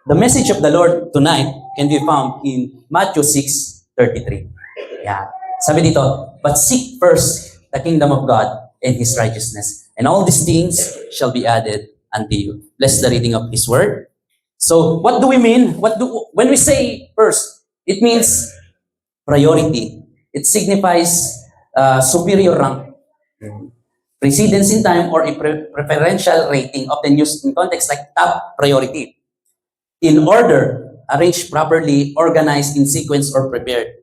The message of the Lord tonight can be found in Matthew 6:33. Yeah. Sabi dito, but seek first the kingdom of God and His righteousness, and all these things shall be added unto you. Bless the reading of His word. So, what do we mean? When we say first, it means priority. It signifies superior rank, precedence in time, or a preferential rating, often used in context like top priority. In order, arranged properly, organized in sequence, or prepared.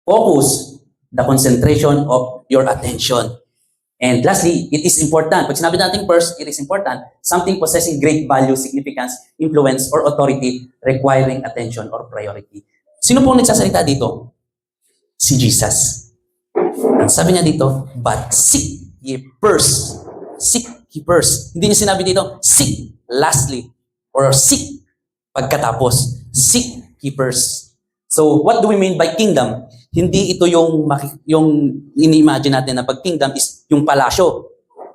Focus, the concentration of your attention. And lastly, it is important. Pag sinabi natin first, it is important. Something possessing great value, significance, influence, or authority requiring attention or priority. Sino pong nagsasalita dito? Si Jesus. Ang sabi niya dito, but seek ye first. Seek ye first. Hindi niya sinabi dito, seek lastly. Or seek pagkatapos. Seek ye first. So, what do we mean by kingdom? Hindi ito yung ini-imagine natin na pag kingdom is yung palasyo.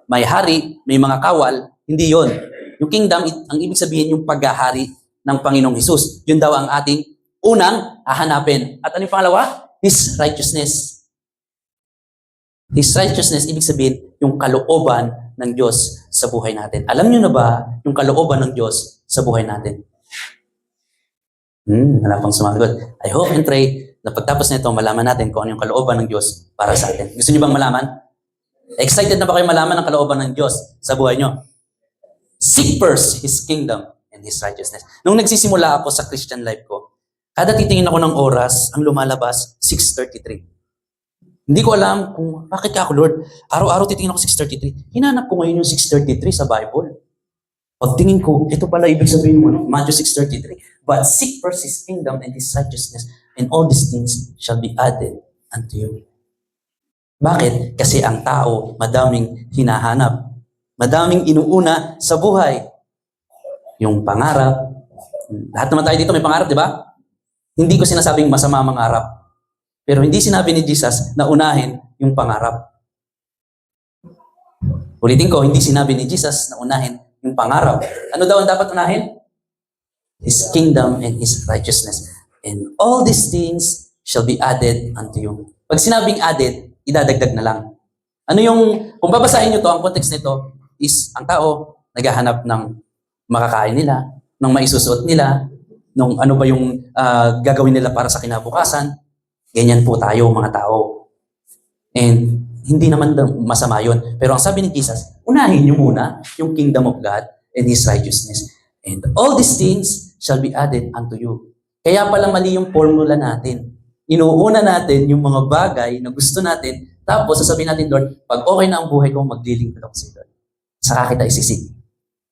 May hari, may mga kawal. Hindi yon. Yung kingdom, ang ibig sabihin yung paghahari ng Panginoong Hesus. Yun daw ang ating unang hahanapin. At ano yung pangalawa? His righteousness. His righteousness, ibig sabihin, yung kalooban ng Diyos sa buhay natin. Alam niyo na ba yung kalooban ng Diyos sa buhay natin? Wala pang sumagot. I hope and pray na pagtapos nito, malaman natin kung ano yung kalooban ng Diyos para sa atin. Gusto niyo bang malaman? Excited na ba kayo malaman ang kalooban ng Diyos sa buhay niyo? Seek first His kingdom and His righteousness. Nung nagsisimula ako sa Christian life ko, kada titingin ako ng oras, ang lumalabas, 6:33. Hindi ko alam kung bakit ako, Lord. Araw-araw titingin ako 6:33. Hinanap ko ngayon yung 6:33 sa Bible. Pagtingin ko, ito pala ibig sabihin mo, Matthew 6:33. But seek first His kingdom and His righteousness, and all these things shall be added unto you. Bakit? Kasi ang tao, madaming hinahanap. Madaming inuuna sa buhay. Yung pangarap. Lahat naman tayo dito may pangarap, di ba? Hindi ko sinasabing masama mangarap. Pero hindi sinabi ni Jesus na unahin yung pangarap. Ulitin ko, hindi sinabi ni Jesus na unahin yung pangarap. Ano daw ang dapat unahin? His kingdom and His righteousness. And all these things shall be added unto you. Pag sinabing added, idadagdag na lang. Ano yung, kung babasahin nyo to, ang context nito is, ang tao naghahanap ng makakain nila, ng maisusuot nila, ng ano ba yung gagawin nila para sa kinabukasan. Ganyan po tayo, mga tao. And hindi naman masama yun. Pero ang sabi ni Jesus, unahin nyo muna yung kingdom of God and His righteousness. And all these things shall be added unto you. Kaya pala mali yung formula natin. Inuuna natin yung mga bagay na gusto natin, tapos sasabihin natin, Lord, pag okay na ang buhay ko, maglilingkod ako sa Lord. Saka kita isisig.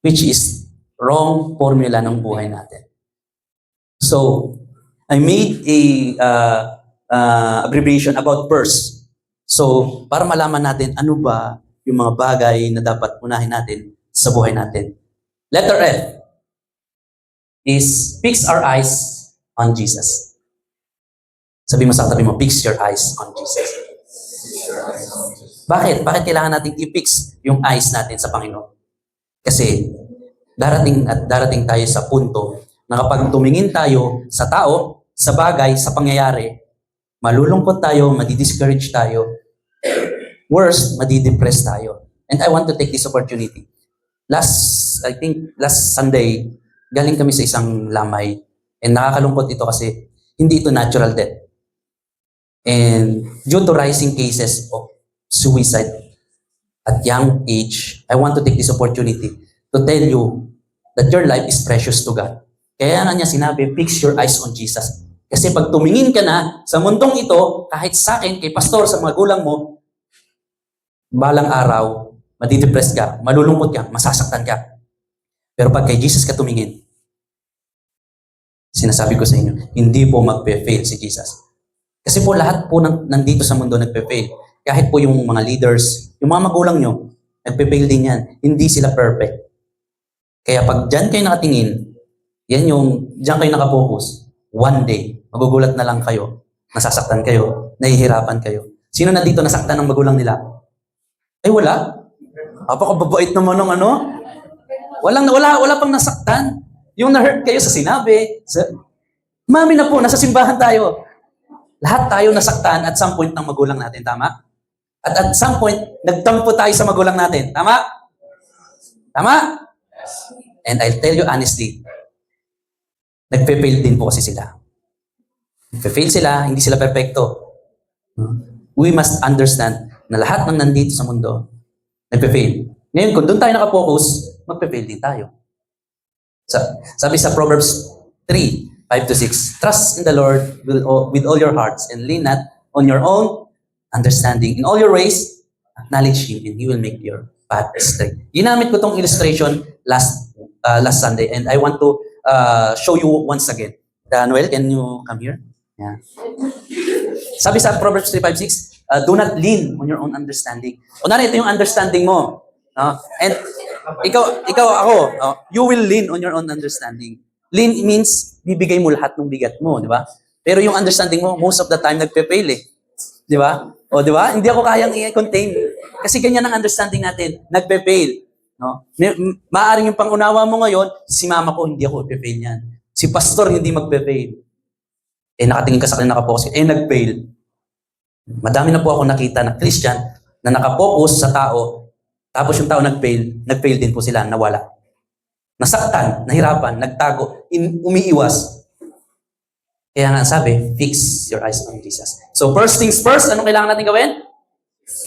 Which is wrong formula ng buhay natin. So, I made a abbreviation about first. So, para malaman natin ano ba yung mga bagay na dapat unahin natin sa buhay natin. Letter F is fix our eyes on Jesus. Sabi mo sa katabi mo, fix your eyes on Jesus. Bakit? Bakit kailangan natin i-fix yung eyes natin sa Panginoon? Kasi darating tayo sa punto na kapag tumingin tayo sa tao, sa bagay, sa pangyayari, malulungkot tayo, madi-discourage tayo. Worst, madi-depress tayo. And I want to take this opportunity. Last Sunday, galing kami sa isang lamay. And nakakalungkot ito kasi hindi ito natural death. And due to rising cases of suicide at young age, I want to take this opportunity to tell you that your life is precious to God. Kaya nga niya sinabi, fix your eyes on Jesus. Kasi pag tumingin ka na sa mundong ito, kahit sa akin, kay pastor, sa mga gulang mo, balang araw, madidepress ka, malulungkot ka, masasaktan ka. Pero pag kay Jesus ka tumingin, sinasabi ko sa inyo, hindi po magpe-fail si Jesus. Kasi po lahat po nandito sa mundo nagpe-fail. Kahit po yung mga leaders, yung mga magulang nyo, nagpe-fail din yan. Hindi sila perfect. Kaya pag dyan kayo nakatingin, dyan kayo nakapokus, one day, magugulat na lang kayo, nasasaktan kayo, nahihirapan kayo. Sino na dito nasaktan ng magulang nila? Ay wala. Apakababait naman ng ano. Wala pang nasaktan. Yung na-hurt kayo sa sinabi, mami na po, nasa simbahan tayo. Lahat tayo nasaktan at some point ng magulang natin, tama? At at some point, nagtampo tayo sa magulang natin, tama? Tama? And I'll tell you honestly, nagpe-fail din po kasi sila. Nagpe-fail sila, hindi sila perfecto. We must understand na lahat ng nandito sa mundo, nagpe-fail. Ngayon, kung doon tayo nakapokus, magpe-fail din tayo. Sabi sa Proverbs 3:5-6, trust in the Lord with all your hearts and lean not on your own understanding. In all your ways, acknowledge Him and He will make your path straight. Ginamit ko tong illustration last Sunday and I want to show you once again. Noel, can you come here? Yeah. Sabi sa Proverbs 3:5-6, do not lean on your own understanding. Kunwari, ito yung understanding mo. No? And ako, you will lean on your own understanding. Lean means, bibigay mo lahat ng bigat mo, di ba? Pero yung understanding mo, most of the time, nagpe-fail eh. Di ba? O, di ba? Hindi ako kayang i-contain. Kasi ganyan ang understanding natin, nagpe-fail. No? Maaring yung pangunawa mo ngayon, si mama ko, hindi ako ipe-fail yan. Si pastor, hindi magpe-fail. Nakatingin ka sa akin, nakapokus, nag-fail. Madami na po ako nakita na Christian na nakapokus sa tao, tapos yung tao nag-fail din po sila, nawala. Nasaktan, nahirapan, nagtago, umiiwas. Kaya nga sabi, fix your eyes on Jesus. So first things first, anong kailangan natin gawin?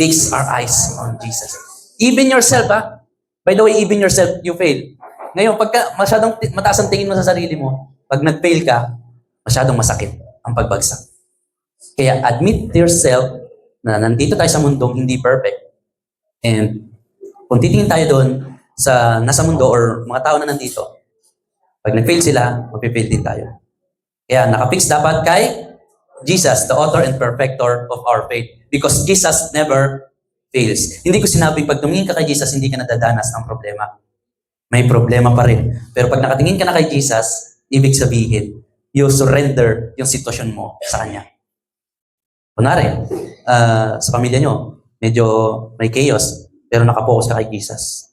Fix our eyes on Jesus. Even yourself, ha? By the way, even yourself, you fail. Ngayon, pagka masyadong mataas ang tingin mo sa sarili mo, pag nag-fail ka, masyadong masakit ang pagbagsak. Kaya admit to yourself na nandito tayo sa mundong hindi perfect. And kung titingin tayo doon sa nasa mundo or mga tao na nandito, pag nag-fail sila, mag-fail din tayo. Kaya nakapix dapat kay Jesus, the author and perfecter of our faith. Because Jesus never fails. Hindi ko sinabing pag tumingin ka kay Jesus, hindi ka nadadanas ng problema. May problema pa rin. Pero pag nakatingin ka na kay Jesus, ibig sabihin, you surrender yung sitwasyon mo sa Kanya. Kunwari, sa pamilya nyo, medyo may chaos, pero nakapokus ka kay Jesus.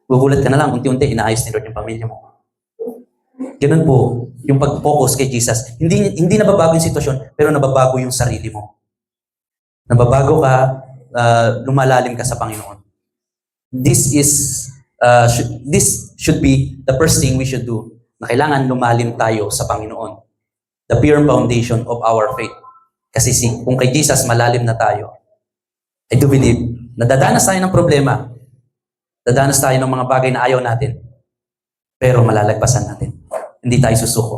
Gugulat ka na lang, unti-unti, inaayos ni Lord yung pamilya mo. Ganun po, yung pag-focus kay Jesus. Hindi nababago yung sitwasyon, pero nababago yung sarili mo. Nababago ka, lumalalim ka sa Panginoon. This should be the first thing we should do, na kailangan lumalim tayo sa Panginoon. The pure foundation of our faith. Kasi kung kay Jesus malalim na tayo, I do believe, nadadanas tayo ng problema. Dadanas tayo ng mga bagay na ayaw natin. Pero malalagpasan natin. Hindi tayo susuko.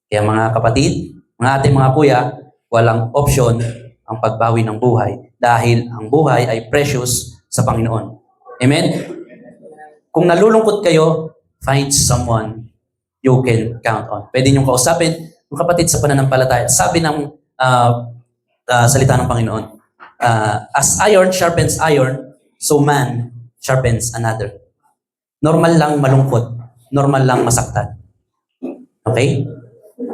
Kaya mga kapatid, mga ate, mga kuya, walang option ang pagbawi ng buhay dahil ang buhay ay precious sa Panginoon. Amen? Kung nalulungkot kayo, find someone you can count on. Pwede niyong kausapin yung kapatid sa pananampalataya. Sabi ng salita ng Panginoon, as iron sharpens iron, so man sharpens another. Normal lang malungkot. Normal lang masaktan. Okay?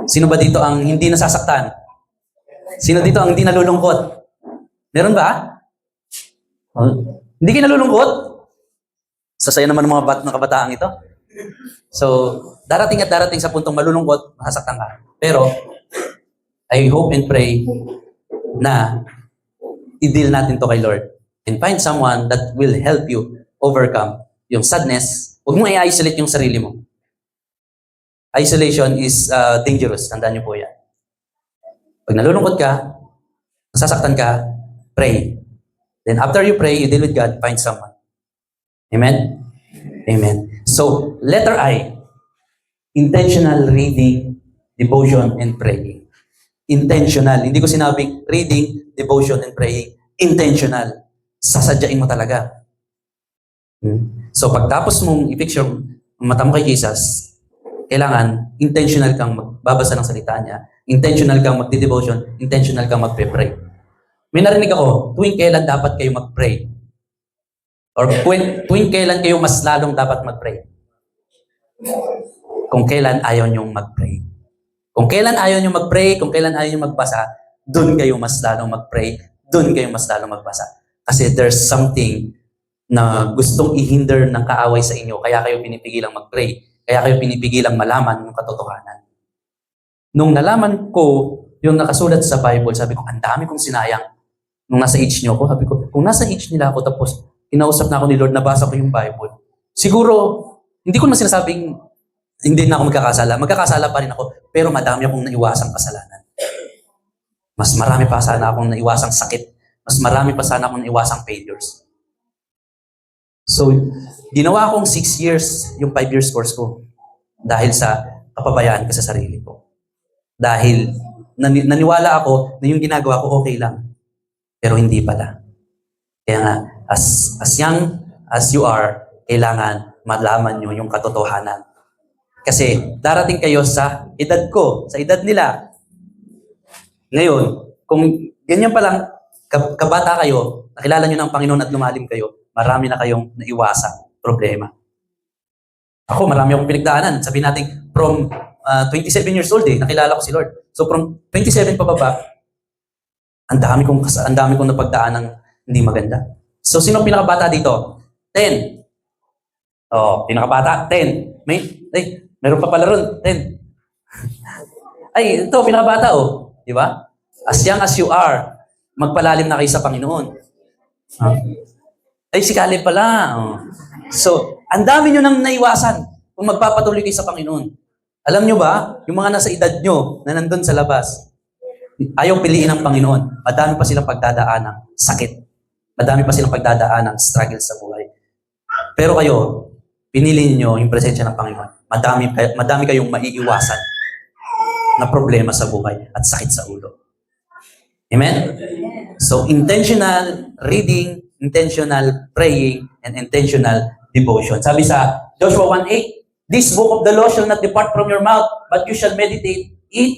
Sino ba dito ang hindi nasasaktan? Sino dito ang hindi nalulungkot? Meron ba? Hindi kayo nalulungkot? Sasaya naman ng mga kabataang ito. So, darating at darating sa puntong malulungkot, masasaktan ka. Pero, I hope and pray na i-deal natin to kay Lord and find someone that will help you overcome yung sadness. Huwag mong i-isolate yung sarili mo. Isolation is dangerous. Tandaan niyo po yan. Pag nalulungkot ka, nasasaktan ka, pray. Then after you pray, you deal with God, find someone. Amen? Amen. So, letter I, intentional reading, devotion, and praying. Intentional. Hindi ko sinabing reading, devotion, and praying. Intentional. Sasadyain mo talaga. So, pagtapos mong i-fix yung mata mo kay Jesus, kailangan intentional kang magbabasa ng salita niya, intentional kang magdi-devotion, intentional kang magpe-pray. May narinig ako, tuwing kailan dapat kayo mag-pray? Or tuwing kailan kayo mas lalong dapat mag-pray? Kung kailan ayaw niyong mag-pray. Kung kailan ayaw niyong mag-pray, kung kailan ayaw niyong magbasa, doon kayo mas lalong mag-pray, doon kayo mas lalong magbasa. Kasi there's something na gustong i-hinder ng kaaway sa inyo, kaya kayo pinipigilang mag-pray. Kaya kayo pinipigilang malaman yung katotohanan. Nung nalaman ko yung nakasulat sa Bible, sabi ko, ang dami kong sinayang. Nung nasa age niyo ako, sabi ko, kung nasa age nila ako, tapos kinausap na ako ni Lord, nabasa ko yung Bible, siguro, hindi ko naman sinasabing hindi na ako magkakasala. Magkakasala pa rin ako, pero madami akong naiwasang kasalanan. Mas marami pa sana akong naiwasang sakit. Mas marami pa sana akong naiwasang failures. So, ginawa akong 6 years yung 5 years course ko dahil sa kapabayaan ko sa sarili ko. Dahil naniwala ako na yung ginagawa ko okay lang. Pero hindi pala. Kaya nga, as young as you are, kailangan malaman nyo yung katotohanan. Kasi darating kayo sa edad ko, sa edad nila. Ngayon, kung ganyan pa lang, kabata kayo, nakilala nyo ng Panginoon at lumalim kayo, marami na kayong naiwasang problema. Ako, marami akong pinagdaanan. Sabihin natin, from 27 years old nakilala ko si Lord. So from 27 pababa, ang dami kong napagdaan ng hindi maganda. So sino pinakabata dito? 10. Oh, pinakabata, 10. Meron pa pala ron, 10. Ay, ito, pinakabata, oh. Di ba? As young as you are, magpalalim na kayo sa Panginoon. Ay, si Caleb pala. Oh. So, ang dami nyo nang naiwasan kung magpapatuloy kayo sa Panginoon. Alam nyo ba, yung mga nasa edad nyo na nandun sa labas, ayaw piliin ng Panginoon. Madami pa silang pagdadaan ng sakit. Madami pa silang pagdadaan ng struggle sa buhay. Pero kayo, pinili nyo yung presensya ng Panginoon. Madami kayong maiiwasan na problema sa buhay at sakit sa ulo. Amen? So, intentional reading, intentional praying, and intentional devotion. Sabi sa Joshua 1:8, this book of the law shall not depart from your mouth, but you shall meditate it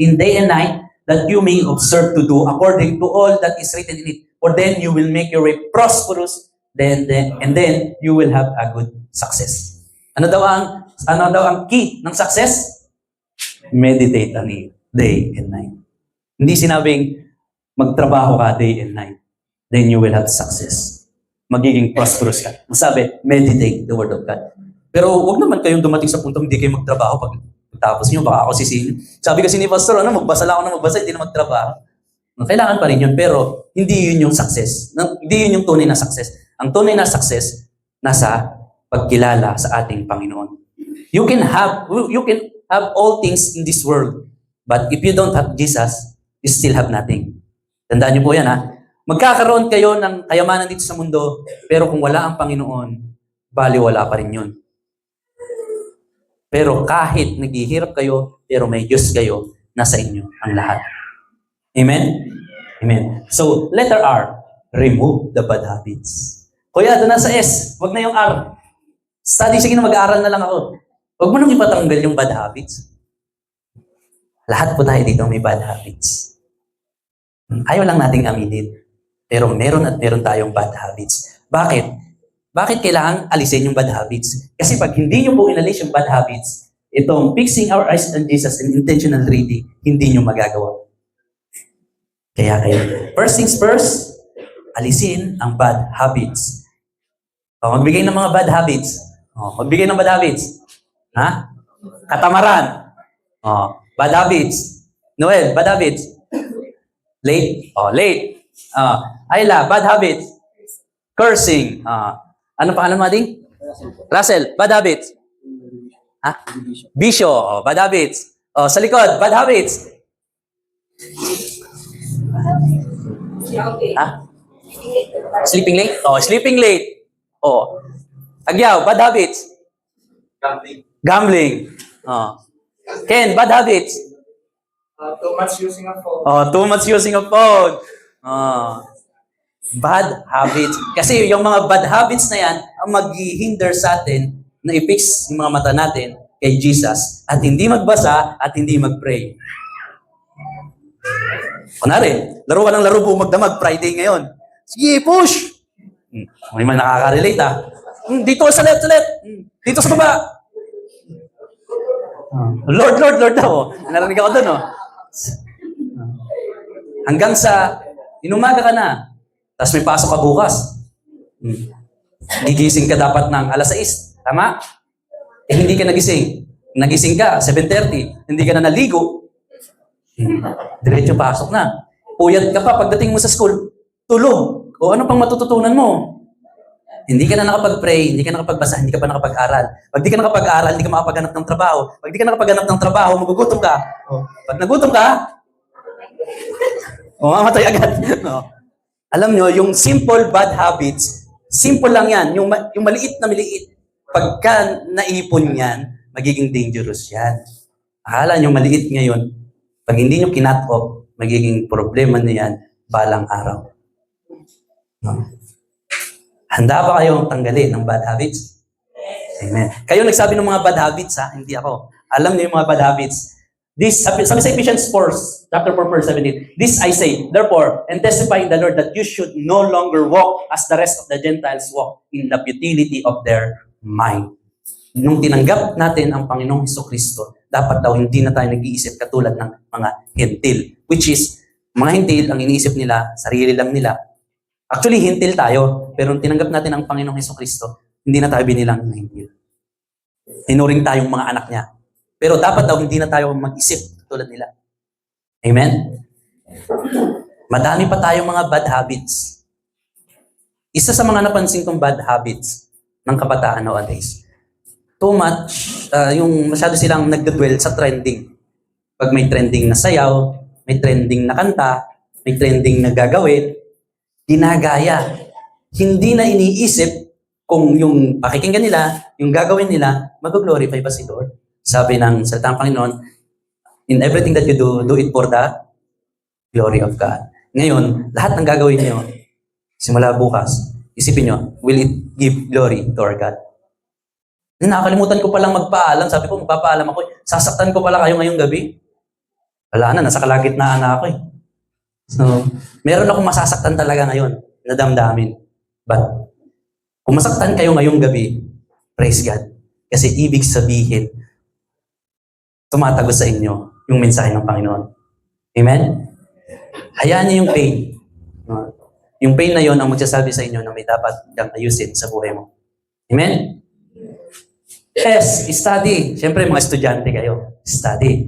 in day and night, that you may observe to do according to all that is written in it. For then you will make your way prosperous, and then you will have a good success. Ano daw ang key ng success? Meditate on it day and night. Hindi sinabing magtrabaho ka day and night, then you will have success. Magiging prosperous ka. Sabi, meditate the word of God. Pero huwag naman kayong dumating sa puntong hindi kayo magtrabaho pag tapos nyo, baka ako sisingin. Sabi kasi ni Pastor, magbasa lang ako na magbasa, hindi na magtrabaho. Kailangan pa rin yun, pero hindi yun yung success. Hindi yun yung tunay na success. Ang tunay na success, nasa pagkilala sa ating Panginoon. You can have all things in this world, but if you don't have Jesus, you still have nothing. Tandaan niyo po yan, ha? Magkakaroon kayo ng kayamanan dito sa mundo, pero kung wala ang Panginoon, baliwala pa rin yun. Pero kahit naghihirap kayo, pero may Diyos kayo, nasa inyo ang lahat. Amen? Amen. So, letter R, remove the bad habits. Kuya, doon na sa S, wag na yung R. Study, sige na, mag-aaral na lang ako. Huwag mo nang ipatanggal yung bad habits. Lahat po tayo dito may bad habits. Ayaw lang nating aminin. Pero meron at meron tayong bad habits. Bakit? Bakit kailangan alisin yung bad habits? Kasi pag hindi nyo po inalis yung bad habits, itong fixing our eyes on Jesus and intentional reading, hindi nyo magagawa. Kaya kayo, first things first, alisin ang bad habits. Magbigay ng mga bad habits. Magbigay ng bad habits. Ha? Katamaran. Bad habits. Noel, bad habits. Late? Late. Ayla, bad habits. Cursing. Ano pangalan mo, Ading? Russell, bad habits. Ha? Bisyo, bad habits. Sa likod, bad habits. Ha? Sleeping late? Sleeping late. Agyaw, bad habits. Gambling. Ken, bad habits. Too much using a phone. Too much using a phone. Bad habits. Kasi yung mga bad habits na yan, ang maghihinder sa atin na i-fix yung mga mata natin kay Jesus at hindi magbasa at hindi mag-pray. Kunwari, laro ka ng laro po magdamag Friday ngayon. Sige, push! May man nakaka-relate dito sa left. Dito sa baba. Lord daw. Narinig ako doon, Hanggang sa inumaga ka na. Tapos may pasok ka bukas. Gigising ka dapat ng 6:00. Tama? hindi ka nagising. Nagising ka, 7:30. Hindi ka na naligo. Diretso pasok na. Puyat ka pa pagdating mo sa school. Tulog. O ano pang matututunan mo? Hindi ka na nakapag-pray, hindi ka nakapag-basa, hindi ka pa nakapag-aral. Pag di ka nakapag-aral, hindi ka makapaghanap ng trabaho. Pag di ka nakapaghanap ng trabaho, magugutom ka. Pag nagutom ka, mamatay agad. No. Alam nyo, yung simple bad habits, simple lang yan. Yung maliit na maliit. Pagka naipon yan, magiging dangerous yan. Akala nyo maliit ngayon, pag hindi nyo kinat off, magiging problema na yan balang araw. No. Handa ba kayong tanggalin ng bad habits? Amen. Kayo nagsabi ng mga bad habits, ha? Hindi ako. Alam niyo yung mga bad habits. This, sabi sa Ephesians 4, chapter 4, verse 17, this I say, therefore, and testify in the Lord that you should no longer walk as the rest of the Gentiles walk in the futility of their mind. Nung tinanggap natin ang Panginoong Hesukristo, dapat daw hindi na tayo nag-iisip katulad ng mga hentil. Which is, mga hentil, ang iniisip nila, sarili lang nila. Actually, hintil tayo, pero nung tinanggap natin ang Panginoong Hesukristo, hindi na tayo binilang na hintil. Tinuring tayong mga anak niya. Pero dapat daw hindi na tayo mag-isip tulad nila. Amen? Madami pa tayong mga bad habits. Isa sa mga napansin kong bad habits ng kabataan nowadays, too much, yung masyado silang nagdadwell sa trending. Pag may trending na sayaw, may trending na kanta, may trending na gagawin, ginagaya. Hindi na iniisip kung yung pakikinggan nila, yung gagawin nila, mag-glorify ba si Lord? Sabi ng salitang Panginoon, in everything that you do, do it for the glory of God. Ngayon, lahat ng gagawin nyo, simula bukas, isipin nyo, will it give glory to our God? Nakakalimutan ko palang magpaalam. Sabi ko, magpapaalam ako. Sasaktan ko pala kayo ngayong gabi. Wala na, nasa kalagitnaan na ako eh. So, meron akong masasaktan talaga ngayon na damdamin. But, kung masaktan kayo ngayong gabi, praise God. Kasi ibig sabihin, tumatagos sa inyo yung mensahe ng Panginoon. Amen? Hayaan niyo yung pain. Yung pain na yon ang magsasabi sa inyo na may dapat kang ayusin sa buhay mo. Amen? Yes, study. Siyempre, mga estudyante kayo. Study.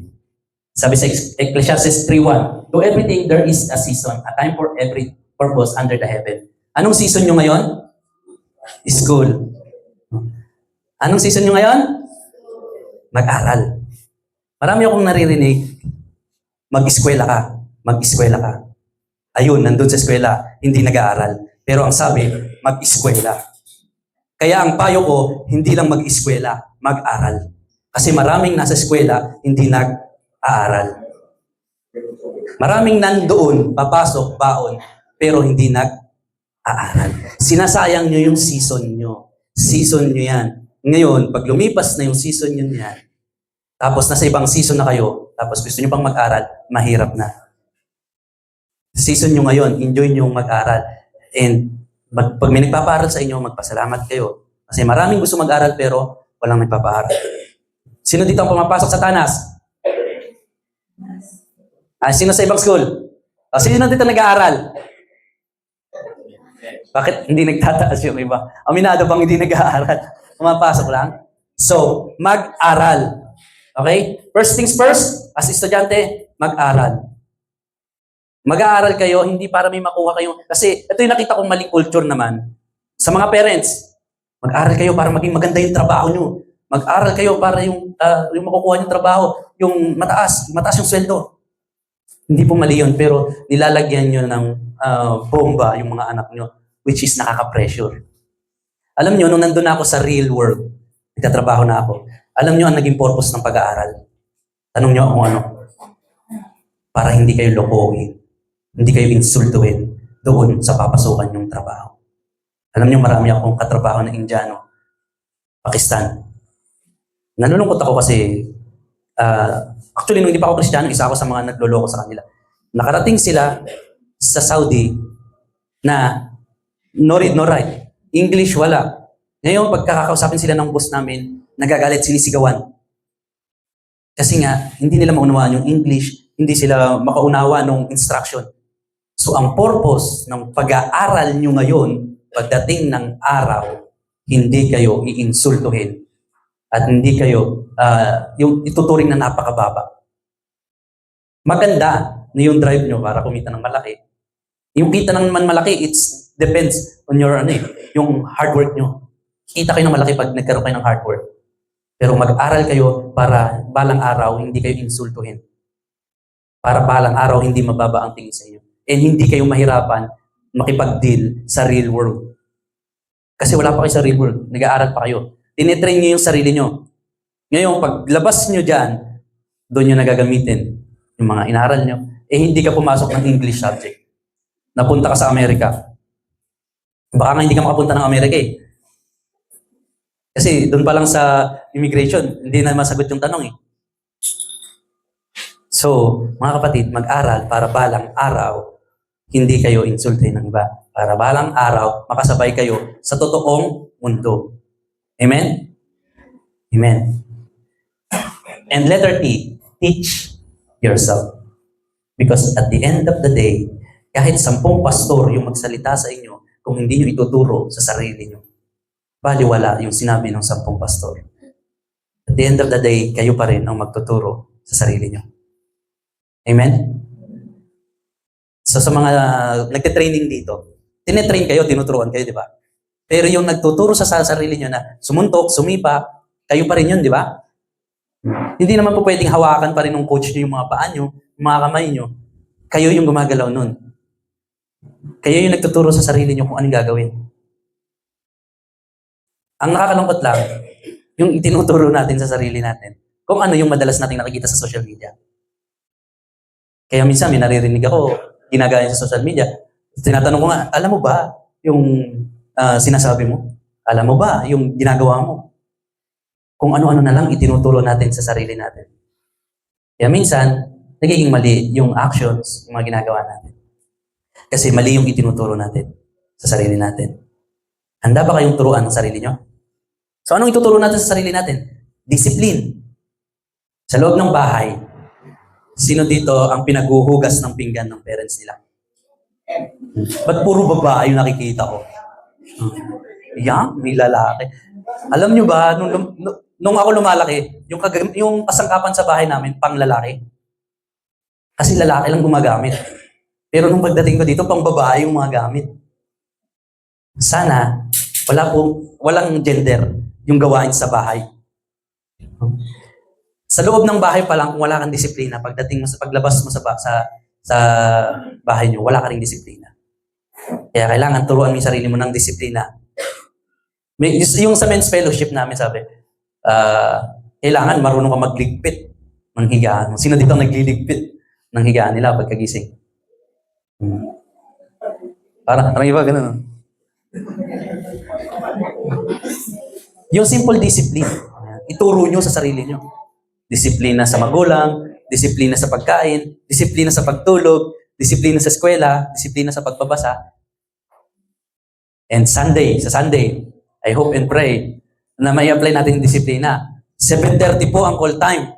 Sabi sa Ecclesiastes 3:1, to everything there is a season, a time for every purpose under the heaven. Anong season nyo ngayon? School. Anong season nyo ngayon? Mag-aral. Marami akong naririnig, mag-eskwela ka. Mag-eskwela ka. Ayun, nandun sa eskwela, hindi nag-aaral. Pero ang sabi, mag-eskwela. Kaya ang payo ko, hindi lang mag-eskwela, mag-aral. Kasi maraming nasa eskwela, hindi nag-aaral. Maraming nandoon, papasok, baon, pero hindi nag-aaral. Sinasayang nyo yung season nyo. Season nyo yan. Ngayon, pag lumipas na yung season nyo yan, tapos nasa ibang season na kayo, tapos gusto nyo pang mag-aral, mahirap na. Season nyo ngayon, enjoy nyo mag-aral. And pag may nagpapaaral sa inyo, magpasalamat kayo. Kasi maraming gusto mag-aral pero walang nagpapaaral. Sino dito ang pumapasok sa Tanas? Sino sa ibang school? Sino dito nag-aaral? Bakit hindi nagtataas yung iba? Aminado bang hindi nag-aaral? Pumapasok lang? So, mag-aral. Okay? First things first, as estudyante, mag-aral. Mag-aaral kayo, hindi para may makuha kayo. Kasi ito yung nakita kong maling culture naman. Sa mga parents, mag-aral kayo para maging maganda yung trabaho nyo. Mag-aral kayo para yung makukuha yung trabaho, yung mataas yung sweldo. Hindi po mali yun, pero nilalagyan nyo ng bomba yung mga anak nyo, which is nakaka-pressure. Alam nyo, nung nandun ako sa real world, nagtatrabaho na ako, alam nyo ang naging purpose ng pag-aaral. Tanong nyo kung ano. Para hindi kayo lokohin. Hindi kayo insultuhin doon sa papasukan yung trabaho. Alam niyo, marami akong katrabaho na Indiano, Pakistan. Nalulungkot ako kasi, actually, nung hindi pa ako Kristiyano, isa ako sa mga nagloloko sa kanila. Nakarating sila sa Saudi na no read, no write. English, wala. Ngayon, pagkakausapin sila ng boss namin, nagagalit, sinisigawan. Kasi nga, hindi nila maunawaan yung English, hindi sila makaunawa ng instruction. So, ang purpose ng pag-aaral nyo ngayon, pagdating ng araw, hindi kayo iinsultuhin. at hindi kayo yung ituturing na napakababa. Maganda na yung drive nyo para kumita ng malaki. Yung kita ng malaki, it depends on your yung hard work nyo. Kita kayo ng malaki pag nagkaroon kayo ng hard work. Pero mag-aral kayo para balang araw hindi kayo insultuhin. Para balang araw hindi mababa ang tingin sa inyo. And hindi kayo mahirapan makipag-deal sa real world. Kasi wala pa kayo sa real world. Nag-aaral pa kayo. Tinetrain nyo yung sarili nyo. Ngayon, paglabas nyo dyan, doon nyo nagagamitin yung mga inaral nyo. Hindi ka pumasok ng English subject. Napunta ka sa Amerika. Baka nga hindi ka makapunta ng Amerika eh. Kasi doon pa lang sa immigration, hindi na masagot yung tanong eh. So, mga kapatid, mag-aral para balang araw, hindi kayo insultin ng iba. Para balang araw, makasabay kayo sa totoong mundo. Amen? Amen. And letter T, teach yourself. Because at the end of the day, kahit 10 pastor yung magsalita sa inyo, kung hindi nyo ituturo sa sarili nyo, baliwala yung sinabi ng 10 pastor. At the end of the day, kayo pa rin ang magtuturo sa sarili nyo. Amen? So sa mga nagte-training dito, tinetrain kayo, tinuturuan kayo, di ba? Pero yung nagtuturo sa sarili nyo na sumuntok, sumipa, kayo pa rin yun, di ba? Hindi naman po pwedeng hawakan pa rin ng coach nyo yung mga paa nyo, yung mga kamay nyo. Kayo yung gumagalaw nun. Kayo yung nagtuturo sa sarili nyo kung anong gagawin. Ang nakakalungkot lang, yung itinuturo natin sa sarili natin, kung ano yung madalas nating nakikita sa social media. Kaya minsan may naririnig ako, ginagaya sa social media. Tinatanong ko nga, alam mo ba yung sinasabi mo? Alam mo ba yung ginagawa mo? Kung ano-ano na lang itinuturo natin sa sarili natin. Kaya minsan, nagiging mali yung actions, yung mga ginagawa natin. Kasi mali yung itinuturo natin sa sarili natin. Handa ba kayong turuan ng sarili nyo? So anong ituturo natin sa sarili natin? Discipline. Sa loob ng bahay, sino dito ang pinaghuhugas ng pinggan ng parents nila? Ba't puro babae yung nakikita ko? Yan, may lalaki. Alam nyo ba, nung ako lumalaki, yung kasangkapan sa bahay namin, pang lalaki. Kasi lalaki lang gumagamit. Pero nung pagdating ko dito, pang babae yung mga gamit. Sana, walang gender yung gawain sa bahay. Sa loob ng bahay pa lang, kung wala kang disiplina, pagdating mo paglabas mo sa bahay nyo, wala ka ring disiplina. Kaya kailangan turuan mo yung sarili mo ng disiplina. Yung sa men's fellowship namin, sabi, kailangan marunong ka magligpit ng higaan. Sino dito nagliligpit ng higaan nila pagkagising? Parang iba ganun. Yung simple discipline, ituro nyo sa sarili nyo. Disiplina sa magulang, disiplina sa pagkain, disiplina sa pagtulog, disiplina sa eskwela, disiplina sa pagbabasa. And sa Sunday, I hope and pray na may apply natin yung disiplina. 7:30 po ang call time.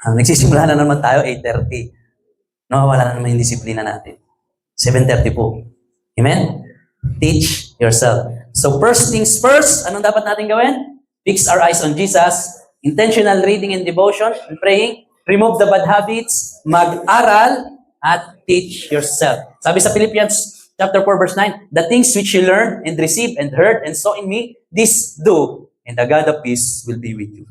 Nagsisimula na naman tayo, 8:30. Wala na naman yung disiplina natin. 7:30 po. Amen? Teach yourself. So first things first, anong dapat natin gawin? Fix our eyes on Jesus. Intentional reading and devotion and praying. Remove the bad habits. Mag-aral at teach yourself. Sabi sa Philippians chapter 4 verse 9, the things which you learn and receive and heard and saw in me, this do, and the God of peace will be with you.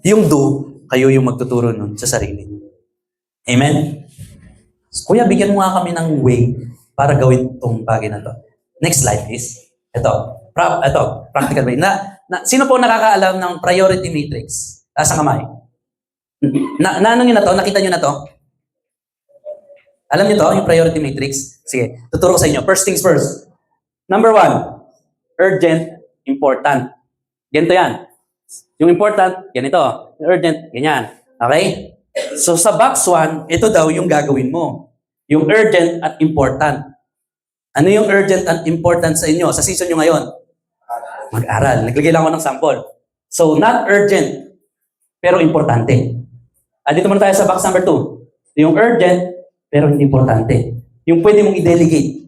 Yung do, kayo yung magtuturo nun sa sarili niyo. Amen? Kuya, bigyan mo nga kami ng way para gawin itong bagay na to. Next slide, please. Ito, practical way. Sino po nakakaalam ng priority matrix? Sa kamay. Ano nyo na to? Nakita nyo na to? Alam nyo to, yung priority matrix? Sige, tuturo ko sa inyo. First things first. Number 1, urgent, important. Ganito yan. Yung important, ganito. Yung urgent, ganyan. Okay? So sa box 1, ito daw yung gagawin mo. Yung urgent at important. Ano yung urgent at important sa inyo? Sa season nyo ngayon? Mag-aral. Naglagay lang ako ng sample. So, not urgent, pero importante. Dito muna tayo sa box number 2. Yung urgent, pero hindi importante. Yung pwede mong i-delegate.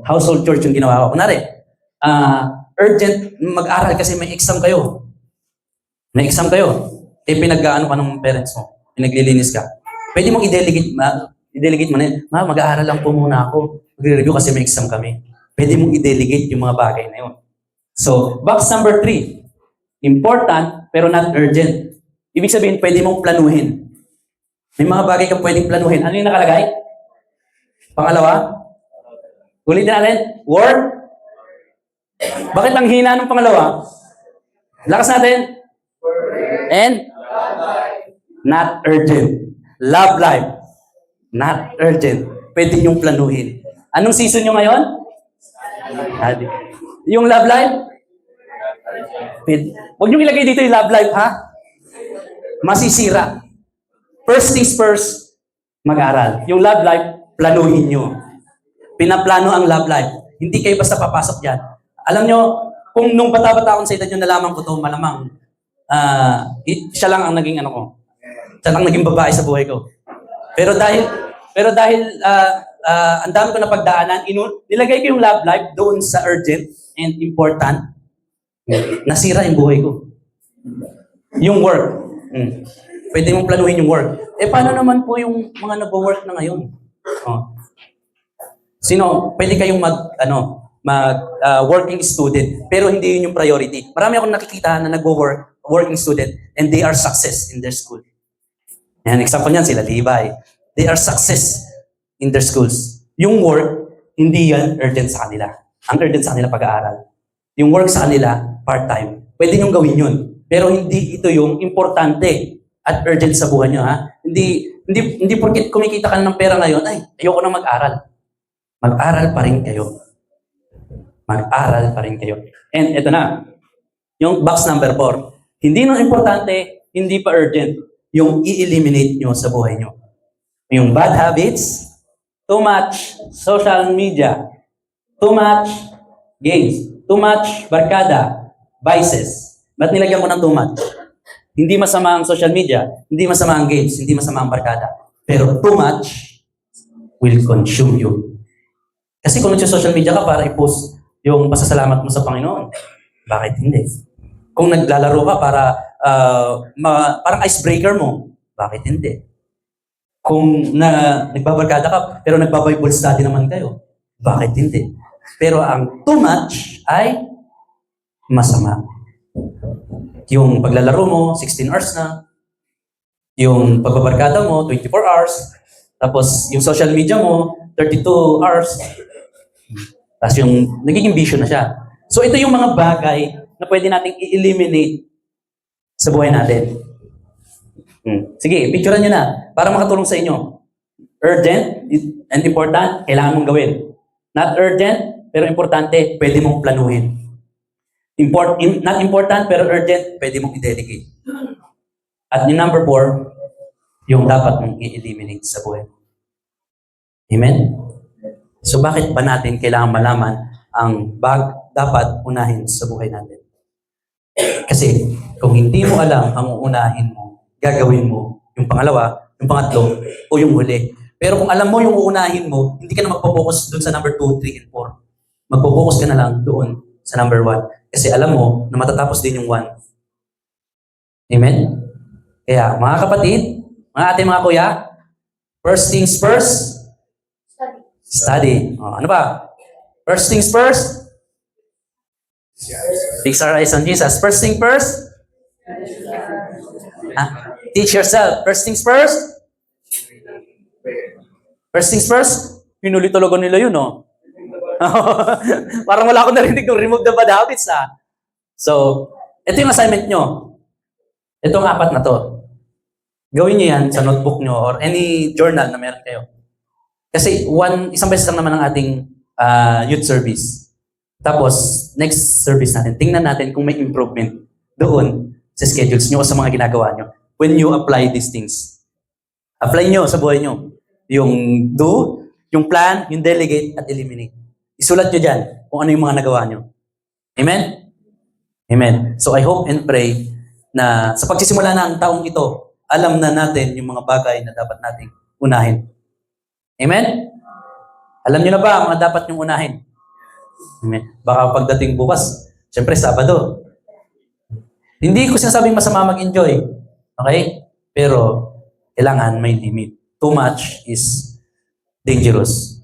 Household church yung ginawa ko. Kunwari, urgent mag-aral kasi may exam kayo. May exam kayo. Pinag-ano ka ng parents mo. Pinaglilinis ka. Pwede mong i-delegate mo na yun. Ma, mag-aaral lang po muna ako. Mag-review kasi may exam kami. Pwede mong i-delegate yung mga bagay na yun. So, box number 3. Important, pero not urgent. Ibig sabihin, pwede mong planuhin. May mga bagay kang pwedeng planuhin. Ano yung nakalagay? Pangalawa? Ulitin natin. Work. Bakit ang hina ng pangalawa? Lakas natin. And? Not urgent. Love life. Not urgent. Pwede niyong planuhin. Anong season nyo ngayon? Yung love life? Huwag niyong ilagay dito yung love life, ha? Masisira. First things first, mag-aral. Yung love life, planuhin nyo. Pinaplano ang love life. Hindi kayo basta papasok dyan. Alam nyo, kung nung bata-bata akong sa edad nyo nalaman ko to, malamang, siya lang ang naging ano ko. Siya lang naging babae sa buhay ko. Pero dahil ang dami ko na pagdaanan, nilagay ko yung love life doon sa urgent and important, nasira yung buhay ko. Yung work. Pwede mong planuhin yung work. Paano naman po yung mga nag-work na ngayon? Pwede kayong working student, pero hindi yun yung priority. Marami akong nakikita na working student, and they are success in their school. Yan, example niyan, sila Levi. They are success in their schools. Yung work, hindi yan urgent sa kanila. Ang urgent sa kanila pag-aaral. Yung work sa kanila, part-time. Pwede niyong gawin yun. Pero hindi ito yung importante at urgent sa buhay niyo, ha? Hindi porket kumikita ka na ng pera ngayon, ay, ayoko na mag-aral. Mag-aral pa rin kayo. Mag-aral pa rin kayo. And ito na, yung box number 4. Hindi nung importante, hindi pa urgent, yung i-eliminate nyo sa buhay nyo. Yung bad habits, too much social media, too much games, too much barkada, vices. Ba't nilagyan ko ng too much? Hindi masama ang social media, hindi masama ang games, hindi masama ang barkada. Pero too much will consume you. Kasi kung nag-social media ka para i-post yung pasasalamat mo sa Panginoon, bakit hindi? Kung naglalaro ka para parang icebreaker mo, bakit hindi? Kung nagbabarkada ka pero nagba-Bible study naman kayo, bakit hindi? Pero ang too much ay masama. Yung paglalaro mo, 16 hours na. Yung pagbabarkada mo, 24 hours. Tapos yung social media mo, 32 hours. Tapos yung nagiging bisyo na siya. So ito yung mga bagay na pwede nating i-eliminate sa buhay natin. Sige, picturean nyo na para makatulong sa inyo. Urgent and important, kailangan mong gawin. Not urgent, pero importante, pwede mong planuhin. Not important, pero urgent, pwede mong i-delegate. At yung number 4, yung dapat mong i-eliminate sa buhay. Amen? So bakit ba natin kailangan malaman ang dapat unahin sa buhay natin? Kasi kung hindi mo alam ang uunahin mo, gagawin mo yung pangalawa, yung pangatlo, o yung huli. Pero kung alam mo yung uunahin mo, hindi ka na magpo-focus doon sa number 2, 3, and 4. Magpo-focus ka na lang doon sa number 1. Kasi alam mo na matatapos din yung 1. Amen? Kaya mga kapatid, mga ate, mga kuya, first things first, study. Ano ba? First things first, fix our eyes on Jesus. First thing first, teach yourself. First things first, first things first, pinuli talaga nila yun, no? Parang wala akong narinig ng remove the bad habits, So, ito yung assignment nyo. Itong 4 na to. Gawin nyo yan sa notebook nyo or any journal na meron kayo. Kasi isang beses lang naman ang ating youth service. Tapos, next service natin, tingnan natin kung may improvement doon sa schedules nyo o sa mga ginagawa nyo when you apply these things. Apply nyo sa buhay nyo. Yung do, yung plan, yung delegate, at eliminate. Isulat nyo dyan kung ano yung mga nagawa nyo. Amen? Amen. So I hope and pray na sa pagsisimula ng taong ito, alam na natin yung mga bagay na dapat nating unahin. Amen? Alam nyo na ba ang mga dapat nyong unahin? Amen. Baka pagdating bukas, Siyempre, Sabado. Hindi ko sinasabing masama mag-enjoy. Okay? Pero, kailangan may limit. Too much is dangerous.